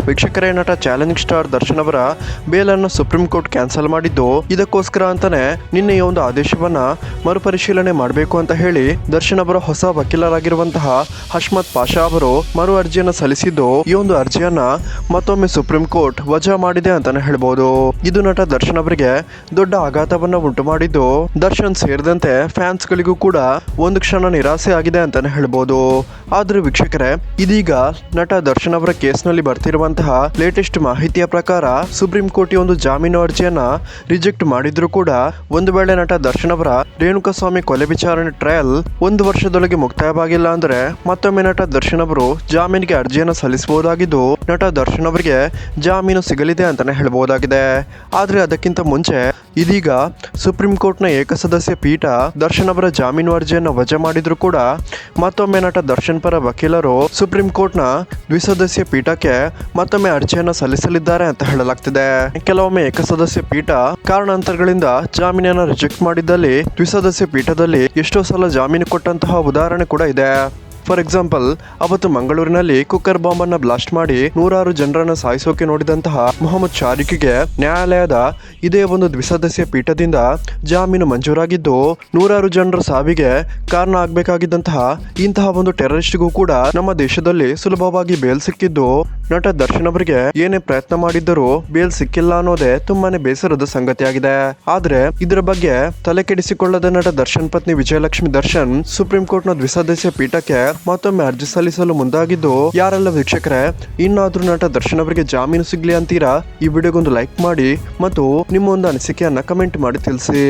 ವೀಕ್ಷಕರೇ, ನಟ challenging star Darshan ಅವರ ಬೇಲನ್ನು ಸುಪ್ರೀಂ ಕೋರ್ಟ್ ಕ್ಯಾನ್ಸಲ್ ಮಾಡಿದ್ದು, ಇದಕ್ಕೋಸ್ಕರ ಅಂತಾನೆ ನಿನ್ನೆ ಈ ಒಂದು ಆದೇಶವನ್ನ ಮರುಪರಿಶೀಲನೆ ಮಾಡಬೇಕು ಅಂತ ಹೇಳಿ ದರ್ಶನ್ ಅವರ ಹೊಸ ವಕೀಲರಾಗಿರುವಂತಹ ಹಶ್ಮತ್ ಪಾಷಾ ಅವರು ಮರು ಅರ್ಜಿಯನ್ನು ಸಲ್ಲಿಸಿದ್ದು, ಈ ಒಂದು ಅರ್ಜಿಯನ್ನ ಮತ್ತೊಮ್ಮೆ ಸುಪ್ರೀಂ ಕೋರ್ಟ್ ವಜಾ ಮಾಡಿದೆ ಅಂತಾನೆ ಹೇಳ್ಬಹುದು. ಇದು ನಟ ದರ್ಶನ್ ಅವರಿಗೆ ದೊಡ್ಡ ಆಘಾತವನ್ನ ಉಂಟು ಮಾಡಿದ್ದು, ದರ್ಶನ್ ಸೇರಿದಂತೆ ಫ್ಯಾನ್ಸ್ ಗಳಿಗೂ ಕೂಡ ಒಂದು ಕ್ಷಣ ನಿರಾಸೆ ಆಗಿದೆ ಅಂತಾನೆ ಹೇಳ್ಬಹುದು. ಆದ್ರೆ ವೀಕ್ಷಕರೇ, ಇದೀಗ ನಟ ದರ್ಶನ್ ಅವರ ಕೇಸ್ನಲ್ಲಿ ಬರ್ತಿರುವಂತಹ ಲೇಟೆಸ್ಟ್ ಮಾಹಿತಿಯ ಪ್ರಕಾರ ಸುಪ್ರೀಂ ಕೋರ್ಟ್ ಈ ಒಂದು ಜಾಮೀನು ಅರ್ಜಿಯನ್ನ ರಿಜೆಕ್ಟ್ ಮಾಡಿದ್ರು ಕೂಡ, ಒಂದು ವೇಳೆ ನಟ ದರ್ಶನ್ ಅವರ ರೇಣುಕಾಸ್ವಾಮಿ ಕೊಲೆ ವಿಚಾರಣೆ ಟ್ರಯಲ್ 1 ವರ್ಷದೊಳಗೆ ಮುಕ್ತಾಯವಾಗಿಲ್ಲ ಅಂದ್ರೆ ಮತ್ತೊಮ್ಮೆ ನಟ ದರ್ಶನ್ ಅವರು ಜಾಮೀನಿಗೆ ಅರ್ಜಿಯನ್ನು ಸಲ್ಲಿಸಬಹುದಾಗಿದ್ದು, ನಟ ದರ್ಶನ್ ಅವರಿಗೆ ಜಾಮೀನು ಸಿಗಲಿದೆ ಅಂತಾನೆ ಹೇಳಬಹುದಾಗಿದೆ. ಆದ್ರೆ ಅದಕ್ಕಿಂತ ಮುಂಚೆ ಇದೀಗ ಸುಪ್ರೀಂ ಕೋರ್ಟ್ನ ಏಕಸದಸ್ಯ ಪೀಠ ದರ್ಶನ್ ಅವರ ಜಾಮೀನು ಅರ್ಜಿಯನ್ನು ವಜಾ ಮಾಡಿದ್ರು ಕೂಡ, ಮತ್ತೊಮ್ಮೆ ನಟ ದರ್ಶನ್ ಪರ ವಕೀಲರು ಸುಪ್ರೀಂ ಕೋರ್ಟ್ನ ದ್ವಿಸದಸ್ಯ ಪೀಠಕ್ಕೆ ಮತ್ತೊಮ್ಮೆ ಅರ್ಜಿಯನ್ನು ಸಲ್ಲಿಸಲಿದ್ದಾರೆ ಅಂತ ಹೇಳಲಾಗ್ತಿದೆ. ಕೆಲವೊಮ್ಮೆ ಏಕಸದಸ್ಯ ಪೀಠ ಕಾರಣಾಂತರಗಳಿಂದ ಜಾಮೀನನ್ನು ರಿಜೆಕ್ಟ್ ಮಾಡಿದ್ದಲ್ಲಿ ದ್ವಿಸದಸ್ಯ ಪೀಠದಲ್ಲಿ ಎಷ್ಟೋ ಸಲ ಜಾಮೀನು ಕೊಟ್ಟಂತಹ ಉದಾಹರಣೆ ಕೂಡ ಇದೆ. ಫಾರ್ ಎಕ್ಸಾಂಪಲ್, ಅವತ್ತು ಮಂಗಳೂರಿನಲ್ಲಿ ಕುಕ್ಕರ್ ಬಾಂಬ್ ಅನ್ನ ಬ್ಲಾಸ್ಟ್ ಮಾಡಿ ನೂರಾರು ಜನರನ್ನ ಸಾಯಿಸೋಕೆ ನೋಡಿದಂತಹ ಮೊಹಮ್ಮದ್ ಶಾರಿಕ್ಗೆ ನ್ಯಾಯಾಲಯದ ಇದೇ ಒಂದು ದ್ವಿಸದಸ್ಯ ಪೀಠದಿಂದ ಜಾಮೀನು ಮಂಜೂರಾಗಿದ್ದು, ನೂರಾರು ಜನರ ಸಾವಿಗೆ ಕಾರಣ ಆಗಬೇಕಾಗಿದ್ದಂತಹ ಇಂತಹ ಒಂದು ಟೆರರಿಸ್ಟ್ಗೂ ಕೂಡ ನಮ್ಮ ದೇಶದಲ್ಲಿ ಸುಲಭವಾಗಿ ಬೇಲ್ ಸಿಕ್ಕಿದ್ದು, ನಟ ದರ್ಶನ್ ಅವರಿಗೆ ಏನೇ ಪ್ರಯತ್ನ ಮಾಡಿದ್ದರೂ ಬೇಲ್ ಸಿಕ್ಕಿಲ್ಲ ಅನ್ನೋದೇ ತುಂಬಾನೇ ಬೇಸರದ ಸಂಗತಿಯಾಗಿದೆ. ಆದ್ರೆ ಇದರ ಬಗ್ಗೆ ತಲೆ ಕೆಡಿಸಿಕೊಳ್ಳದ ನಟ ದರ್ಶನ್ ಪತ್ನಿ ವಿಜಯಲಕ್ಷ್ಮಿ ದರ್ಶನ್ ಸುಪ್ರೀಂ ಕೋರ್ಟ್ನ ದ್ವಿಸದಸ್ಯ ಪೀಠಕ್ಕೆ ಮತ್ತೊಮ್ಮೆ ಅರ್ಜಿ ಸಲ್ಲಿಸಲು ಮುಂದಾಗಿದ್ದು, ಯಾರೆಲ್ಲ ವೀಕ್ಷಕರೇ ಇನ್ನಾದ್ರೂ ನಟ ದರ್ಶನ್ ಅವರಿಗೆ ಜಾಮೀನು ಸಿಗ್ಲಿ ಅಂತೀರಾ, ಈ ವಿಡಿಯೋಗೊಂದು ಲೈಕ್ ಮಾಡಿ ಮತ್ತು ನಿಮ್ಮ ಒಂದು ಅನಿಸಿಕೆಯನ್ನ ಕಮೆಂಟ್ ಮಾಡಿ ತಿಳಿಸಿ.